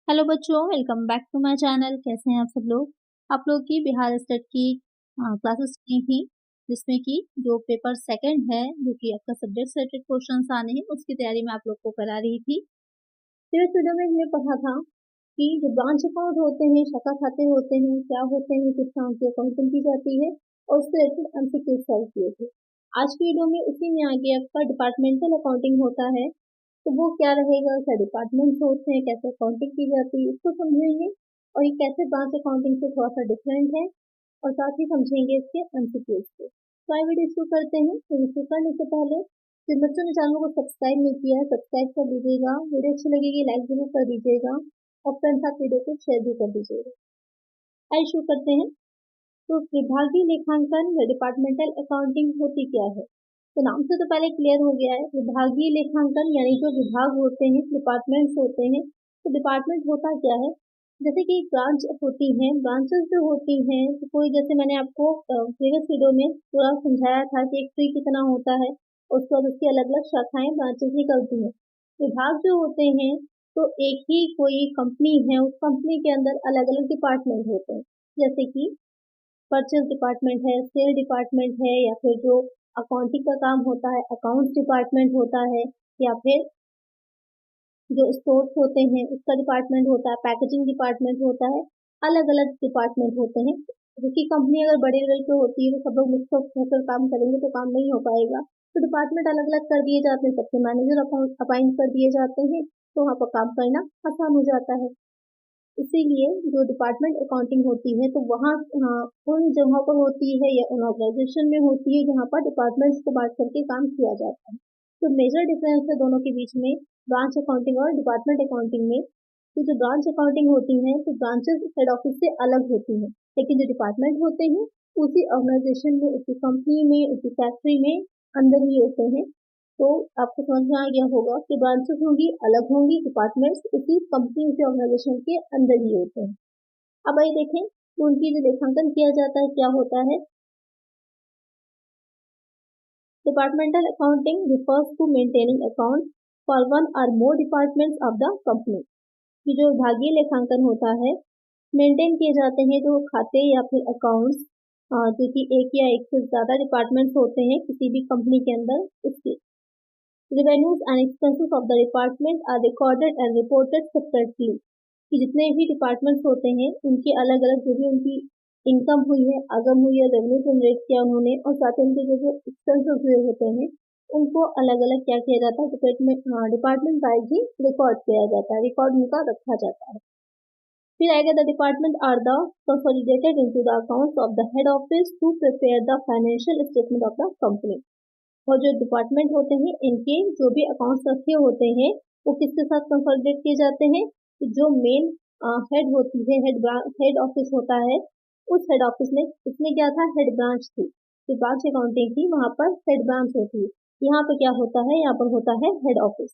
Hello बच्चों, welcome back to my channel. कैसे हैं आप सब लोग। आप लोग की बिहार स्टेट की क्लासेस की थी, जिसमें कि जो पेपर सेकंड है, जो कि आपका सब्जेक्ट से रिलेटेड क्वेश्चंस आने हैं, उसकी तैयारी मैं आप लोग को करा रही थी। तो इस वीडियो में हमने पढ़ा था कि जो ब्रांच अकाउंट होते हैं, शाखा खाते होते हैं, क्या होते हैं, किस तरह की अकाउंटिंग की जाती है, और उससे रिलेटेड एमसीक्यू सॉल्व किए थे। आज की वीडियो में उसी में आगे आपका डिपार्टमेंटल अकाउंटिंग होता है, तो वो क्या रहेगा, क्या डिपार्टमेंट्स होते हैं, कैसे अकाउंटिंग की जाती है, इसको समझेंगे। और ये कैसे ब्रांच अकाउंटिंग से थोड़ा सा डिफरेंट है, और साथ ही समझेंगे इसके एमसीक्यूज को। तो आइए वीडियो शुरू करते हैं। तो शुरू करने से पहले जिन बच्चों ने चैनल को सब्सक्राइब नहीं किया है, सब्सक्राइब कर लीजिएगा। वीडियो अच्छी लगेगी लाइक जरूर कर दीजिएगा, और फ्रेंड्स साथ वीडियो को शेयर भी कर दीजिएगा। आइए शुरू करते हैं। तो विभागीय लेखांकन या डिपार्टमेंटल अकाउंटिंग होती क्या है। तो नाम से तो पहले क्लियर हो गया है। विभागीय लेखांकन यानी जो विभाग होते हैं, डिपार्टमेंट्स होते हैं। तो डिपार्टमेंट होता क्या है, जैसे कि ब्रांच होती हैं, ब्रांचेस जो होती हैं, तो कोई जैसे मैंने आपको प्रीवियस वीडियो में पूरा समझाया था कि एक ट्री कितना होता है, उसके बाद उसकी अलग अलग शाखाएं ब्रांचेस निकलती हैं। विभाग जो होते हैं, तो एक ही कोई कंपनी है, उस कंपनी के अंदर अलग अलग डिपार्टमेंट होते हैं। जैसे कि परचेज डिपार्टमेंट है, सेल डिपार्टमेंट है, या फिर जो अकाउंटिंग का काम होता है अकाउंट्स डिपार्टमेंट होता है, या फिर जो स्टोर्स होते हैं उसका डिपार्टमेंट होता है, पैकेजिंग डिपार्टमेंट होता है। अलग अलग डिपार्टमेंट होते हैं, क्योंकि कंपनी अगर बड़े लेवल पे होती है तो सब लोग मिक्सअप होकर काम करेंगे तो काम नहीं हो पाएगा। तो डिपार्टमेंट अलग अलग कर दिए जाते हैं, सबके मैनेजर अपॉइंट कर दिए जाते हैं, तो वहाँ पर काम करना आसान हो जाता है। इसीलिए जो डिपार्टमेंट अकाउंटिंग होती है, तो वहाँ उन जगहों पर होती है या उन ऑर्गेनाइजेशन में होती है जहाँ पर डिपार्टमेंट्स को बांट करके काम किया जाता है। तो मेजर डिफरेंस है दोनों के बीच में, ब्रांच अकाउंटिंग और डिपार्टमेंट अकाउंटिंग में। तो जो ब्रांच अकाउंटिंग होती है, तो ब्रांचेस हेड ऑफिस से अलग होती हैं, लेकिन जो डिपार्टमेंट होते हैं उसी ऑर्गेनाइजेशन में, उसी कंपनी में, उसी फैक्ट्री में अंदर ही होते हैं। तो आपको समझ में आ गया होगा कि ब्रांचेस होंगी, अलग होंगी, डिपार्टमेंट्स उसी कंपनी, उसी ऑर्गेनाइजेशन के अंदर ही होते हैं। अब आइए देखें कि उनकी जो लेखांकन किया जाता है क्या होता है। Departmental accounting refers to maintaining account for one और more departments of the company. कि जो विभागीय लेखांकन होता है, मेंटेन किए जाते हैं जो खाते या फिर अकाउंट्स, जो कि एक या एक से ज्यादा डिपार्टमेंट्स होते हैं किसी भी कंपनी के अंदर, उसके revenues and expenses of the department are recorded and reported separately। कि जितने भी डिपार्टमेंट्स होते हैं उनके अलग अलग जो भी उनकी इनकम हुई है, आगम हुई है, रेवेन्यू जनरेट किया उन्होंने, और साथ ही उनके जो एक्सपेंसेस हुए होते हैं उनको अलग अलग क्या किया जाता है, डिपार्टमेंट वाइज ही रिकॉर्ड किया जाता है, रिकॉर्ड उनका रखा जाता है। फिर आएगा the department are the consolidated into the accounts of the head office to prepare the financial statement of the company. और जो डिपार्टमेंट होते हैं इनके जो भी अकाउंट्स रखे होते हैं वो किसके साथ कंसोलिडेट किए जाते हैं, तो जो मेन हेड होती है, हेड ऑफिस होता है, उस हेड ऑफिस में इसमें क्या था, हेड ब्रांच थी, जो ब्रांच अकाउंटिंग थी वहां पर हेड ब्रांच होती है। यहाँ पर क्या होता है, यहाँ पर होता है हेड ऑफिस।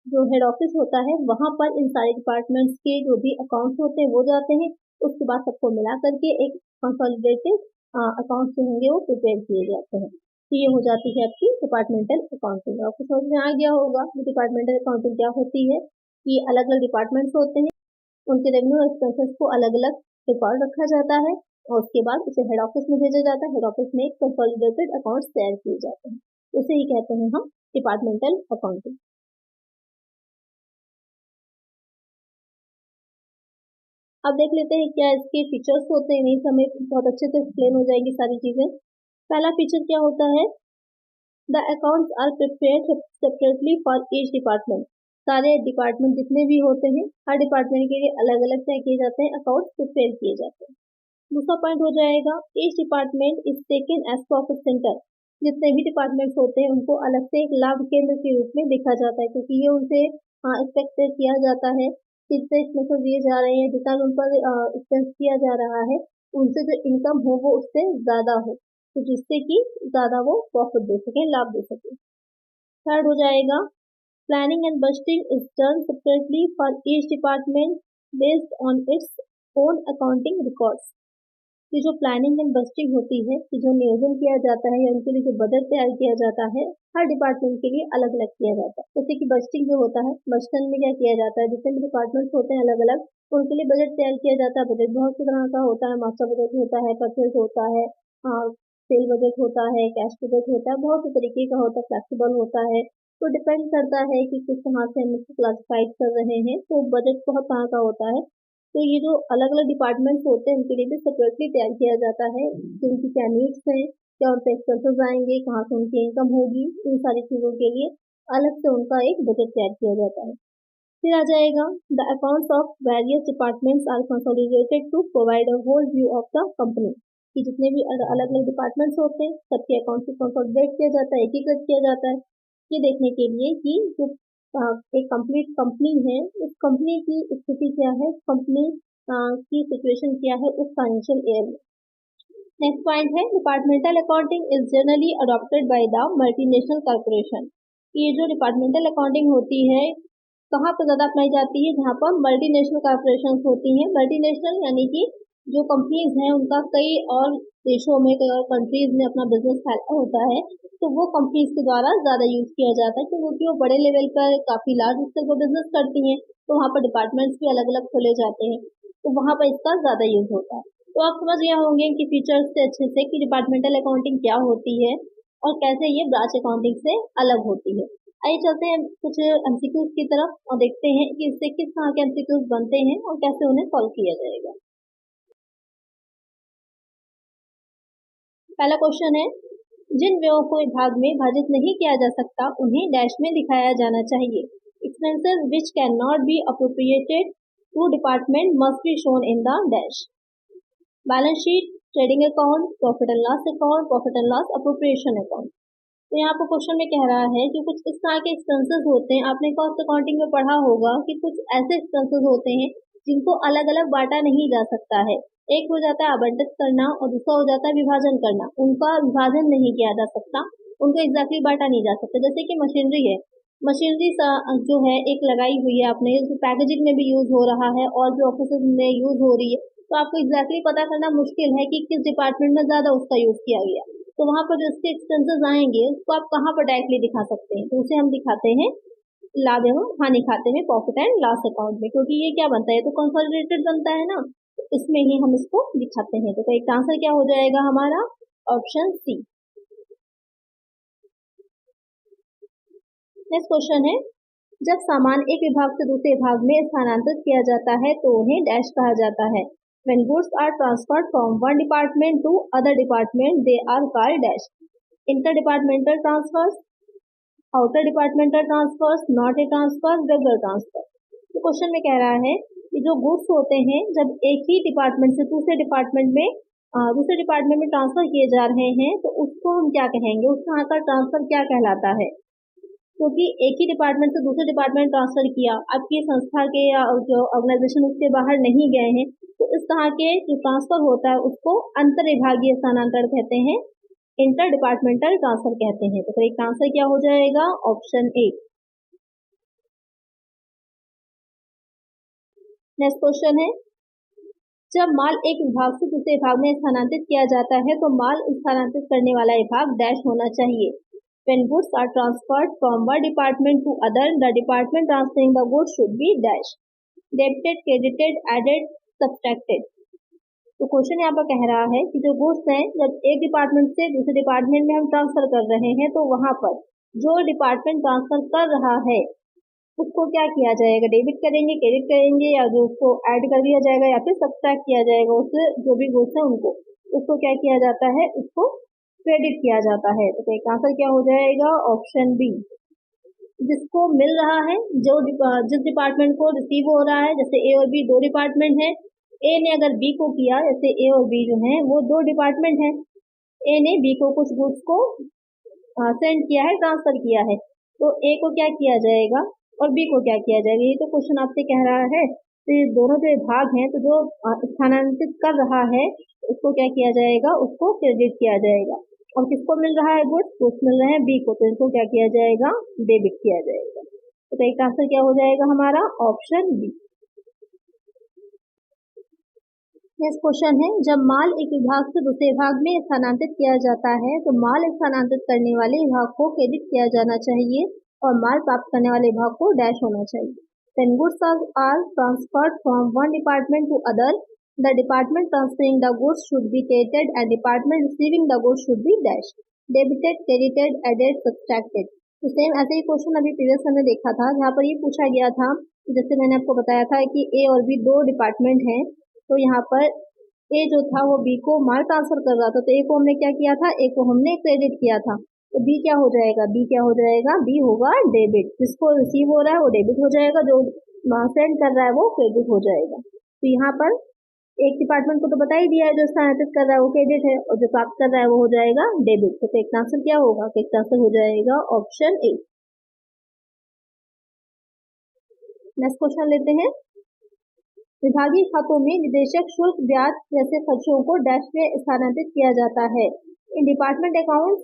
जो हेड ऑफिस होता है वहां पर इन सारे डिपार्टमेंट्स के जो भी अकाउंट्स होते हैं वो जाते हैं। उसके बाद सबको मिला करके एक कंसोलिडेटेड अकाउंट्स जो होंगे वो प्रिपेयर किए जाते हैं। तो ये हो जाती है आपकी डिपार्टमेंटल अकाउंटिंग। आपको समझ में आ गया होगा कि डिपार्टमेंटल अकाउंटिंग क्या होती है, कि अलग अलग डिपार्टमेंट्स होते हैं, उनके रेवेन्यू एक्सपेंसेस को अलग अलग रिकॉर्ड रखा जाता है, और उसके बाद उसे हेड ऑफिस में भेजा जाता है। हेड ऑफिस में कंसोलिडेटेड अकाउंट्स तैयार किए जाते हैं, उसे ही कहते हैं हम डिपार्टमेंटल अकाउंटिंग। अब देख लेते हैं क्या इसके फीचर्स होते हैं, नहीं समय बहुत अच्छे से एक्सप्लेन हो जाएगी सारी चीजें। पहला फीचर क्या होता है, the accounts are prepared separately for each department. सारे डिपार्टमेंट जितने भी होते हैं, हर डिपार्टमेंट के लिए अलग अलग तय किए जाते हैं, अकाउंट्स प्रिपेयर किए जाते हैं। दूसरा पॉइंट हो जाएगा, each department is taken as profit centre. जितने भी डिपार्टमेंट्स होते हैं उनको अलग से एक लाभ केंद्र के रूप में देखा जाता है, क्योंकि ये उनसे एक्सपेक्ट किया जाता है, जितने एक्सपेंसेस दिए जा रहे हैं, जितना उन पर एक्सपेंस किया जा रहा है, उनसे जो इनकम हो वो उससे ज्यादा हो, तो जिससे कि ज्यादा वो प्रॉफिट दे सके, लाभ दे सके। थर्ड हो जाएगा, planning and budgeting is done separately for each department based on its own accounting records. कि जो प्लानिंग एंड बजटिंग होती है, कि जो नियोजन किया जाता है या उनके लिए जो बजट तैयार किया जाता है, हर डिपार्टमेंट के लिए अलग अलग किया जाता है। जैसे कि बजटिंग जो होता है, बजटन में क्या किया जाता है, डिफरेंट डिपार्टमेंट्स होते हैं अलग अलग, तो उनके लिए बजट तैयार किया जाता है। बजट बहुत सी तरह का होता है, मास्टर बजट होता है, परचेज होता है, सेल बजट होता है, कैश बजट होता है, बहुत से तरीके का होता है, फ्लेक्सिबल होता है। तो डिपेंड करता है कि किस तरह से हम इसको क्लासिफाइड कर रहे हैं। तो बजट बहुत तरह का होता है। तो ये जो अलग अलग डिपार्टमेंट्स होते हैं उनके लिए भी सेपरेटली तैयार किया जाता है कि उनकी क्या नीड्स हैं, क्या उन पे एक्सपेंसेस आएंगे, कहाँ से उनकी इनकम होगी, इन सारी चीज़ों के लिए अलग से उनका एक बजट तैयार किया जाता है। फिर आ जाएगा the accounts of various departments are consolidated to provide a whole view of the company, कि जितने भी अलग अलग डिपार्टमेंट्स होते हैं सबके अकाउंट को कंसोलिडेट किया जाता है, एकीकृत किया जाता है, ये देखने के लिए कि जो एक कंप्लीट कंपनी है, उस कंपनी की स्थिति क्या है, कंपनी की सिचुएशन क्या है उस फाइनेंशियल ईयर में। नेक्स्ट पॉइंट है departmental accounting is generally adopted by the multinational corporation. ये जो डिपार्टमेंटल अकाउंटिंग होती है कहाँ पर ज़्यादा अपनाई जाती है, जहाँ पर मल्टीनेशनल कॉर्पोरेशन होती हैं। मल्टीनेशनल यानी कि जो कंपनीज हैं उनका कई और देशों में, कई और कंट्रीज में अपना बिजनेस फैला होता है, तो वो कंपनीज के द्वारा ज़्यादा यूज किया जाता है क्योंकि वो बड़े लेवल पर काफ़ी लार्ज स्केल पर बिजनेस करती हैं, तो वहाँ पर डिपार्टमेंट्स भी अलग अलग खोले जाते हैं, तो वहाँ पर इसका ज़्यादा यूज होता है। तो आप समझ गए होंगे कि फीचर्स से अच्छे से कि डिपार्टमेंटल अकाउंटिंग क्या होती है और कैसे ये ब्रांच अकाउंटिंग से अलग होती है। आइए चलते हैं कुछ एमसीक्यूज की तरफ और देखते हैं कि इससे किस तरह के एमसीक्यूज बनते हैं और कैसे उन्हें सॉल्व किया जाएगा। पहला क्वेश्चन है, जिन व्ययों को भाग में विभाजित नहीं किया जा सकता उन्हें डैश में दिखाया जाना चाहिए। Expenses which can not be appropriated to department must be shown in the dash. Balance sheet, trading account, profit and loss account, profit and loss appropriation account. तो यहाँ पर क्वेश्चन में कह रहा है कि कुछ इस तरह के एक्सपेंसेस होते हैं, आपने कॉस्ट अकाउंटिंग में पढ़ा होगा कि कुछ ऐसे एक्सपेंसेस होते हैं जिनको अलग अलग बांटा नहीं जा सकता है। एक हो जाता है आवंटित करना और दूसरा हो जाता है विभाजन करना। उनका विभाजन नहीं किया जा सकता, उनको एग्जैक्टली बांटा नहीं जा सकता। जैसे कि मशीनरी है, मशीनरी जो है एक लगाई हुई है आपने, पैकेजिंग में भी यूज हो रहा है और भी ऑफिस में यूज हो रही है, तो आपको एग्जैक्टली पता करना मुश्किल है कि किस डिपार्टमेंट में ज्यादा उसका यूज किया गया। तो वहां पर जो इसके एक्सपेंसेस आएंगे उसको आप कहाँ पर डायरेक्टली दिखा सकते हैं, तो उसे हम दिखाते हैं लाभ एवं हानि खाते में, प्रॉफिट एंड लॉस अकाउंट में, क्योंकि ये क्या बनता है, तो कंसोलिडेटेड बनता है ना, तो इसमें ही हम इसको दिखाते हैं। तो एक आंसर क्या हो जाएगा हमारा, ऑप्शन सी। नेक्स्ट क्वेश्चन है, जब सामान एक विभाग से दूसरे विभाग में स्थानांतरित किया जाता है तो उन्हें डैश कहा जाता है। When goods are transferred from one department to other department, they are called dash. Interdepartmental transfers, outer departmental transfers, not a transfer, regular transfer. तो क्वेश्चन में कह रहा है कि जो गुड्स होते हैं जब एक ही डिपार्टमेंट से दूसरे डिपार्टमेंट में ट्रांसफर किए जा रहे हैं तो उसको हम क्या कहेंगे, उस तरह का ट्रांसफर क्या कहलाता है। क्योंकि एक ही डिपार्टमेंट से दूसरे डिपार्टमेंट ट्रांसफर किया, आपकी संस्था के या जो ऑर्गेनाइजेशन उसके बाहर नहीं गए हैं, तो इस तरह के जो ट्रांसफर होता है उसको अंतर विभागीय स्थानांतरण कहते हैं, इंटर डिपार्टमेंटल ट्रांसफर कहते हैं। तो करेक्ट आंसर क्या हो जाएगा, ऑप्शन ए। नेक्स्ट क्वेश्चन है, जब माल एक विभाग से दूसरे विभाग में स्थानांतरित किया जाता है तो माल स्थानांतरित करने वाला विभाग डैश होना चाहिए। When goods are transferred from one department to other, the department transferring the goods should be dash. Debited, credited, added, subtracted. तो क्वेश्चन यहाँ पर कह रहा है कि जो गुड्स हैं जब एक डिपार्टमेंट से दूसरे डिपार्टमेंट में हम ट्रांसफर कर रहे हैं तो वहां पर जो डिपार्टमेंट ट्रांसफर कर रहा है उसको क्या किया जाएगा, डेबिट करेंगे, क्रेडिट करेंगे, या जो उसको ऐड कर दिया जाएगा या फिर सब्ट्रैक्ट किया जाएगा, उससे जो भी गुड्स है उनको उसको क्या किया जाता है, उसको क्रेडिट किया जाता है। तो एक आंसर क्या हो जाएगा, ऑप्शन बी। जिसको मिल रहा है, जो जिस डिपार्टमेंट को रिसीव हो रहा है, जैसे ए और बी दो डिपार्टमेंट है, ए ने अगर बी को किया, जैसे ए और बी जो है वो दो डिपार्टमेंट है, ए ने बी को कुछ गुड्स को सेंड किया है, ट्रांसफर किया है, तो ए को क्या किया जाएगा और बी को क्या किया जाएगा, ये तो क्वेश्चन आपसे कह रहा है। तो ये दोनों जो भाग हैं, तो जो स्थानांतरित कर रहा है उसको क्या किया जाएगा, उसको क्रेडिट किया जाएगा, और किसको मिल रहा है गुड्स, गुड्स मिल रहे हैं बी को, तो इनको क्या किया जाएगा, डेबिट किया जाएगा। तो एक आंसर क्या हो जाएगा हमारा, ऑप्शन बी। नेक्स्ट क्वेश्चन है, जब माल एक विभाग से दूसरे विभाग में स्थानांतरित किया जाता है तो माल स्थानांतरित करने वाले विभाग को क्रेडिट किया जाना चाहिए और माल प्राप्त करने वाले विभाग को डैश होना चाहिए। When goods are transferred from one department to other, the department transferring the goods should be credited and department receiving the goods should be dash, debited, credited, added, subtracted। तो सेम ऐसे ही question अभी previous हमने देखा था, जहाँ पर ये पूछा गया था, जैसे मैंने आपको बताया था कि ए और बी दो डिपार्टमेंट हैं, तो यहाँ पर ए जो था वो बी को माल ट्रांसफर कर रहा था, तो ए को हमने क्या किया था, ए को हमने क्रेडिट किया था, तो बी क्या हो जाएगा, बी क्या हो जाएगा, बी होगा डेबिट। जिसको रिसीव हो रहा है वो डेबिट हो जाएगा, जो सेंड कर रहा है वो क्रेडिट हो जाएगा। तो यहाँ पर एक डिपार्टमेंट को तो बता ही दिया है, जो स्थानांतरित कर रहा है वो क्रेडिट है और जो प्राप्त कर रहा है वो हो जाएगा डेबिट। तो करेक्ट आंसर क्या होगा, करेक्ट आंसर हो जाएगा ऑप्शन ए। नेक्स्ट क्वेश्चन लेते हैं, विभागीय खातों में निदेशक शुल्क, ब्याज जैसे खर्चों को डैश में स्थानांतरित किया जाता है। In department account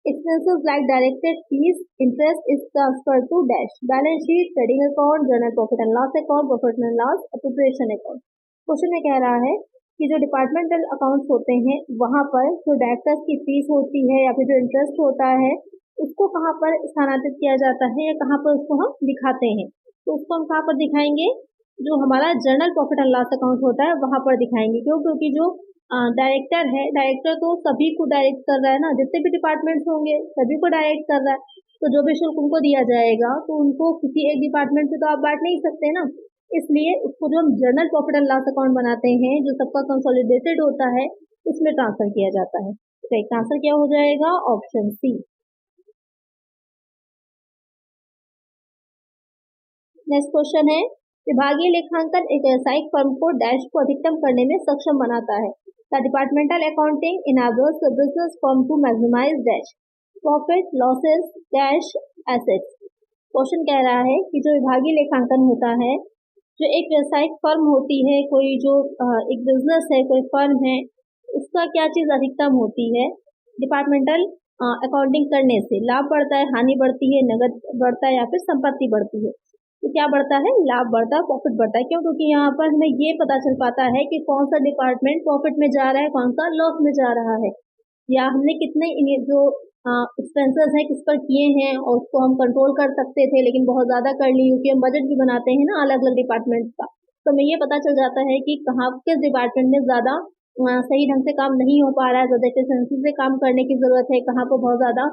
expenses like directed fees interest is transfer to dash, balance sheet, trading account, general profit and loss account, profit and loss, appropriation account. Question में कह रहा है कि जो डिपार्टमेंटल अकाउंट्स होते हैं वहां पर जो डायरेक्टर्स की फीस होती है या फिर जो इंटरेस्ट होता है उसको कहाँ पर स्थानांतरित किया जाता है या कहाँ पर उसको हम दिखाते हैं, तो उसको हम कहाँ पर दिखाएंगे, जो हमारा general profit and loss account होता है वहां पर दिखाएंगे। क्यों, क्योंकि जो डायरेक्टर है, डायरेक्टर तो सभी को डायरेक्ट कर रहा है ना, जितने भी डिपार्टमेंट्स होंगे सभी को डायरेक्ट कर रहा है, तो जो भी शुल्क उनको दिया जाएगा तो उनको किसी एक डिपार्टमेंट से तो आप बांट नहीं सकते ना, इसलिए उसको जो हम general profit and loss account बनाते हैं जो सबका कंसोलिडेटेड होता है उसमें ट्रांसफर किया जाता है। तो एक आंसर क्या हो जाएगा, ऑप्शन सी। नेक्स्ट क्वेश्चन है, विभागीय लेखांकन एक व्यावसायिक फर्म को डैश को अधिकतम करने में सक्षम बनाता है। The departmental accounting enables the business firm to maximize dash profit, losses, dash assets। Question कह रहा है कि जो विभागीय लेखांकन होता है, जो एक व्यावसायिक फर्म होती है, कोई जो एक बिजनेस है, कोई फर्म है, उसका क्या चीज अधिकतम होती है, डिपार्टमेंटल अकाउंटिंग करने से लाभ बढ़ता है, हानि बढ़ती है, नगद बढ़ता है या फिर संपत्ति बढ़ती है। तो क्या बढ़ता है, लाभ बढ़ता है, प्रॉफिट बढ़ता है। क्यों, क्योंकि यहाँ पर हमें ये पता चल पाता है कि कौन सा डिपार्टमेंट प्रॉफिट में जा रहा है, कौन सा लॉस में जा रहा है, या हमने कितने जो एक्सपेंसेस हैं किस पर किए हैं और उसको हम कंट्रोल कर सकते थे लेकिन बहुत ज्यादा कर ली, क्योंकि हम बजट भी बनाते हैं ना अलग अलग डिपार्टमेंट का, तो हमें ये पता चल जाता है कि कहाँ किस डिपार्टमेंट में ज्यादा सही ढंग से काम नहीं हो पा रहा है, ज्यादा एफिशिएंसी से काम करने की जरूरत है, कहाँ पर बहुत ज्यादा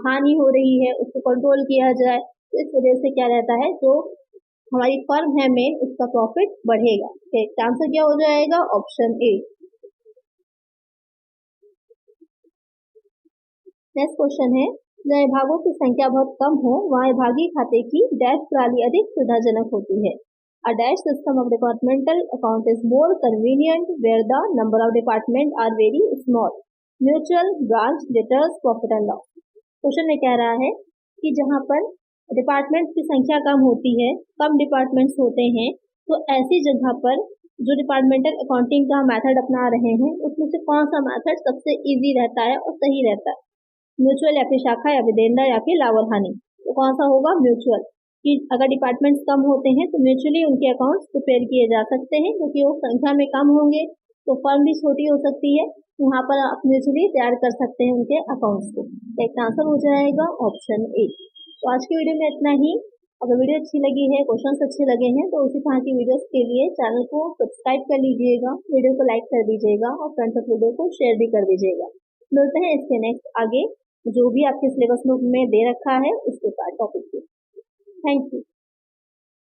हानि हो रही है, उसको कंट्रोल किया जाए। तो इस वजह से क्या रहता है, जो हमारी फर्म है मेन, उसका प्रॉफिट बढ़ेगा। तो आंसर क्या हो जाएगा, ऑप्शन ए। नेक्स्ट क्वेश्चन है, जहाँ विभागों की संख्या बहुत कम हो वहाँ विभागीय खाते की डैश प्रणाली अधिक सुविधाजनक होती है। A dash system of departmental account is more convenient where the number of departments are very small. Mutual, branch, debtors, profit and loss। Question में कह रहा है कि जहाँ पर डिपार्टमेंट्स की संख्या कम होती है, कम डिपार्टमेंट्स होते हैं, तो ऐसी जगह पर जो डिपार्टमेंटल अकाउंटिंग का मेथड अपना रहे हैं उसमें से कौन सा मेथड सबसे इजी रहता है और सही रहता है, म्यूचुअल या फिर शाखा या विदेंद्र या फिर लाभ और हानि। तो कौन सा होगा, म्यूचुअल। कि अगर डिपार्टमेंट्स कम होते हैं तो म्यूचुअली उनके अकाउंट्स प्रिपेयर किए जा सकते हैं, क्योंकि वो संख्या में कम होंगे तो फर्म भी छोटी हो सकती है, वहां पर आप म्यूचुअली तैयार कर सकते हैं उनके अकाउंट्स को। तो एक आंसर हो जाएगा ऑप्शन ए। तो आज की वीडियो में इतना ही। अगर वीडियो अच्छी लगी है, क्वेश्चंस अच्छे लगे हैं, तो उसी तरह की वीडियोस के लिए चैनल को सब्सक्राइब कर लीजिएगा, वीडियो को लाइक कर दीजिएगा और फ्रेंड्स और वीडियो को शेयर भी कर दीजिएगा। मिलते हैं इसके नेक्स्ट आगे जो भी आपके सिलेबस में दे रखा है उसके साथ टॉपिक पे। Thank you.